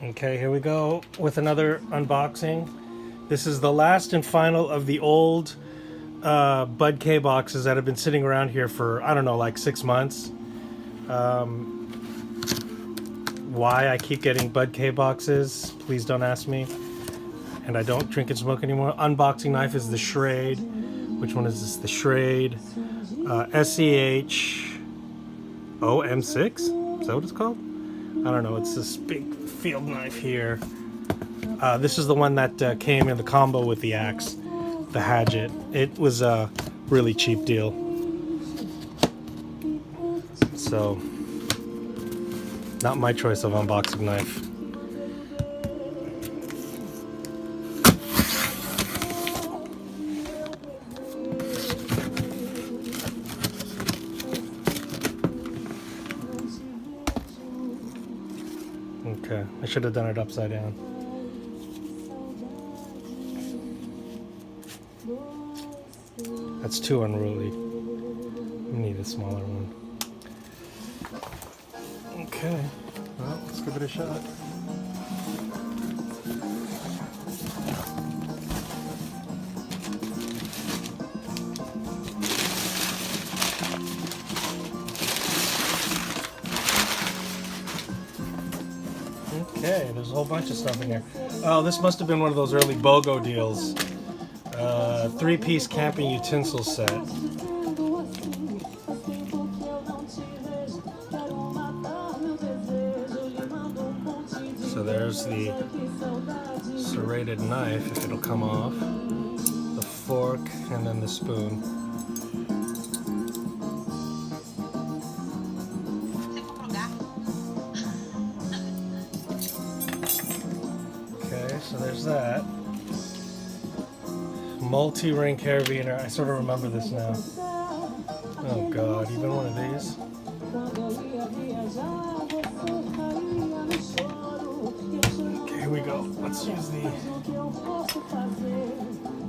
Okay, here we go with another unboxing. This is the last and final of the old BudK boxes that have been sitting around here for, I don't know, like 6 months. Why I keep getting BudK boxes, please don't ask me. And I don't drink and smoke anymore. Unboxing knife is the Schrade. Which one is this? The Schrade SEH OM6? Is that what it's called? I don't know. It's this big field knife here. This is the one that came in the combo with the axe, the hatchet. It was a really cheap deal. So, not my choice of unboxing knife. Okay, I should have done it upside down. That's too unruly. We need a smaller one. Okay, well, let's give it a shot. Okay, there's a whole bunch of stuff in here. Oh, this must have been one of those early BOGO deals. 3-piece camping utensil set. So there's the serrated knife, if it'll come off, the fork, and then the spoon. Okay, so there's that. Multi-ring carabiner. I sort of remember this now. Oh god, even one of these? Okay, here we go. Let's use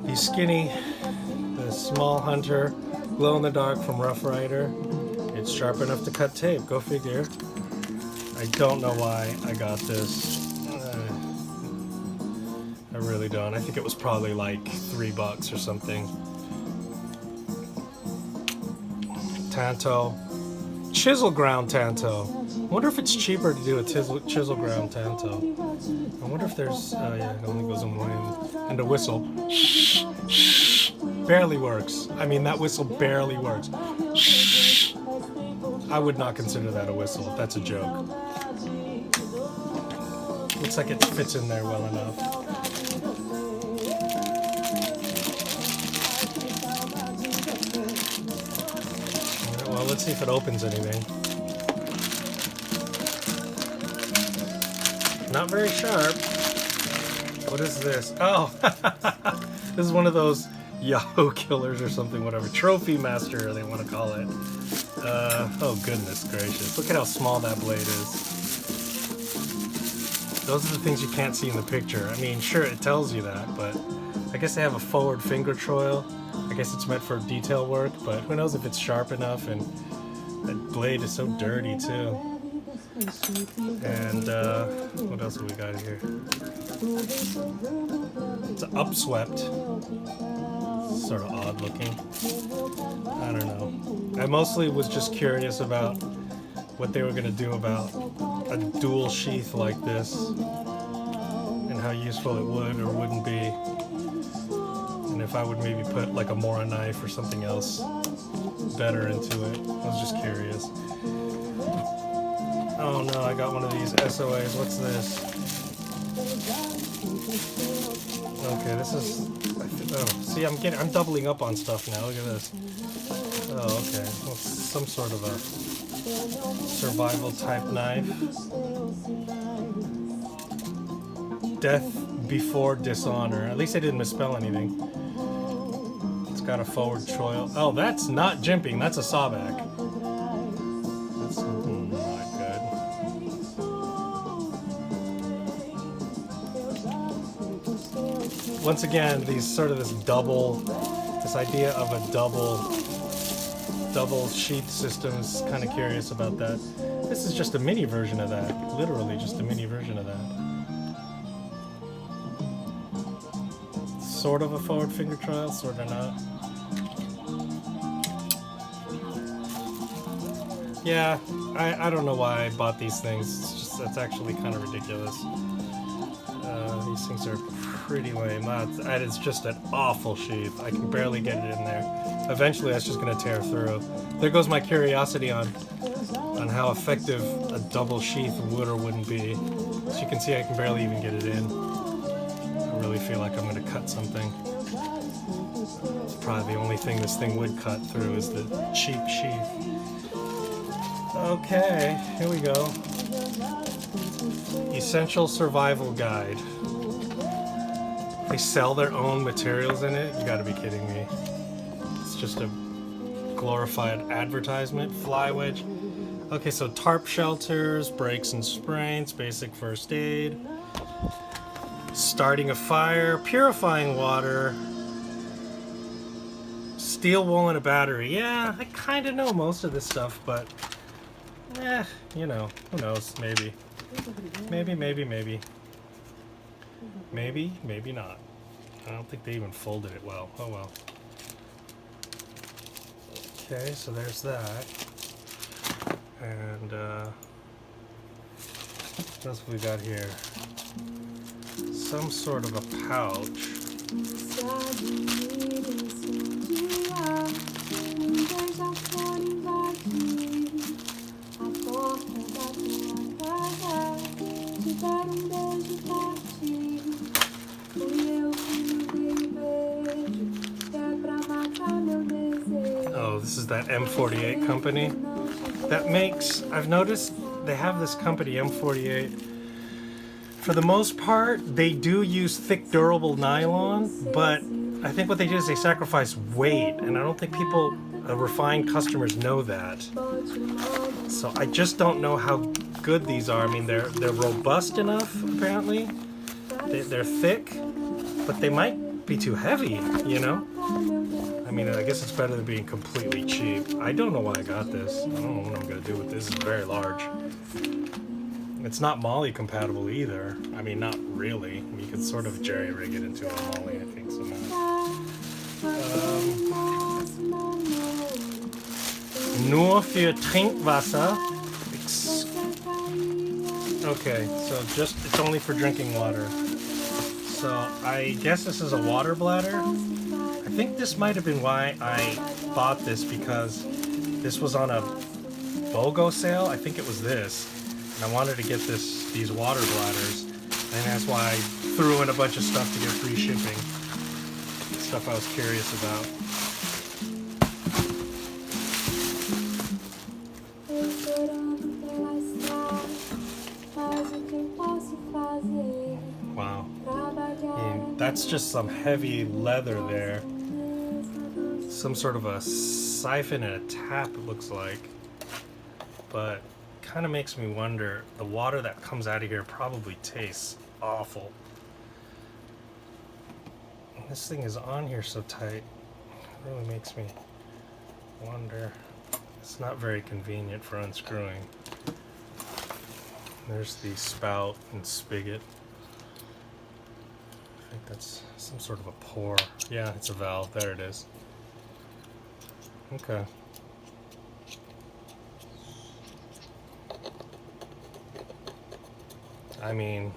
the skinny, the small hunter, glow in the dark from Rough Rider. It's sharp enough to cut tape, go figure. I don't know why I got this. I really don't. I think it was probably like $3 or something. Tanto. Chisel ground Tanto. I wonder if it's cheaper to do a chisel ground Tanto. I wonder if there's... Oh yeah, it only goes in one. And a whistle. Shh, shh. Barely works. I mean, that whistle barely works. Shh. I would not consider that a whistle. That's a joke. Looks like it fits in there well enough. Well, let's see if it opens anything. Not very sharp. What is this? Oh, this is one of those Yahoo killers or something, whatever. Trophy master, they want to call it. Oh, goodness gracious. Look at how small that blade is. Those are the things you can't see in the picture. I mean, sure, it tells you that, but I guess they have a forward finger choil. I guess it's meant for detail work, but who knows if it's sharp enough, and that blade is so dirty, too. And, what else have we got here? It's upswept. Sort of odd looking. I don't know. I mostly was just curious about what they were going to do about a dual sheath like this, and how useful it would or wouldn't be, and if I would maybe put like a Mora knife or something else better into it. I was just curious. Oh no, I got one of these SOAs. What's this? Okay, this is... Oh, see, I'm doubling up on stuff now. Look at this. Oh, okay. Well, some sort of a survival type knife. Death before dishonor. At least I didn't misspell anything. It's got a forward choil. Oh, that's not jimping. That's a sawback. That's not good. Once again, this idea of a double sheath system is kind of curious about that. This is just a mini version of that. Literally just a mini version of that. sort of a forward finger trial, sort of not. Yeah, I don't know why I bought these things. It's actually kind of ridiculous. These things are pretty lame. It's just an awful sheath. I can barely get it in there. Eventually, that's just going to tear through. There goes my curiosity on how effective a double sheath would or wouldn't be. As you can see, I can barely even get it in. I really feel like I'm going to cut something. It's probably the only thing this thing would cut through is the cheap sheath. Okay, here we go. Essential Survival Guide. They sell their own materials in it? You gotta be kidding me. It's just a glorified advertisement. Fly wedge. Okay, so tarp shelters, breaks and sprains, basic first aid, starting a fire, purifying water, steel wool and a battery. Yeah, I kind of know most of this stuff, but you know, who knows, maybe. Maybe not. I don't think they even folded it well. Oh well. Okay, so there's that. And what else have we got here? Some sort of a pouch. Oh, this is that M48 company that makes, I've noticed they have this company M48. For the most part, they do use thick, durable nylon, but I think what they do is they sacrifice weight, and I don't think people, refined customers, know that. So I just don't know how good these are. I mean, they're robust enough, apparently. They're thick, but they might be too heavy, you know? I mean, I guess it's better than being completely cheap. I don't know why I got this. I don't know what I'm going to do with this. It's very large. It's not Molly compatible either. I mean, not really. You could sort of jerry-rig it into a Molly, I think, somehow. Nur für Trinkwasser. Okay, so it's only for drinking water. So I guess this is a water bladder. I think this might have been why I bought this, because this was on a BOGO sale. I think it was this. And I wanted to get these water bladders. And that's why I threw in a bunch of stuff to get free shipping. Stuff I was curious about. Wow. And that's just some heavy leather there. Some sort of a siphon and a tap, it looks like. But kind of makes me wonder, the water that comes out of here probably tastes awful. And this thing is on here so tight, it really makes me wonder. It's not very convenient for unscrewing. There's the spout and spigot. I think that's some sort of a pour. Yeah, it's a valve. There it is. Okay. I mean,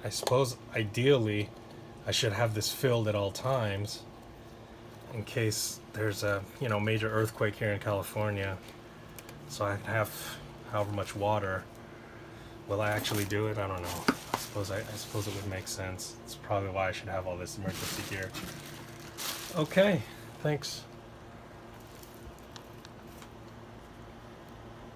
I suppose ideally I should have this filled at all times in case there's a, major earthquake here in California. So I have however much water. Will I actually do it? I don't know. I suppose it would make sense. It's probably why I should have all this emergency gear. Okay, thanks.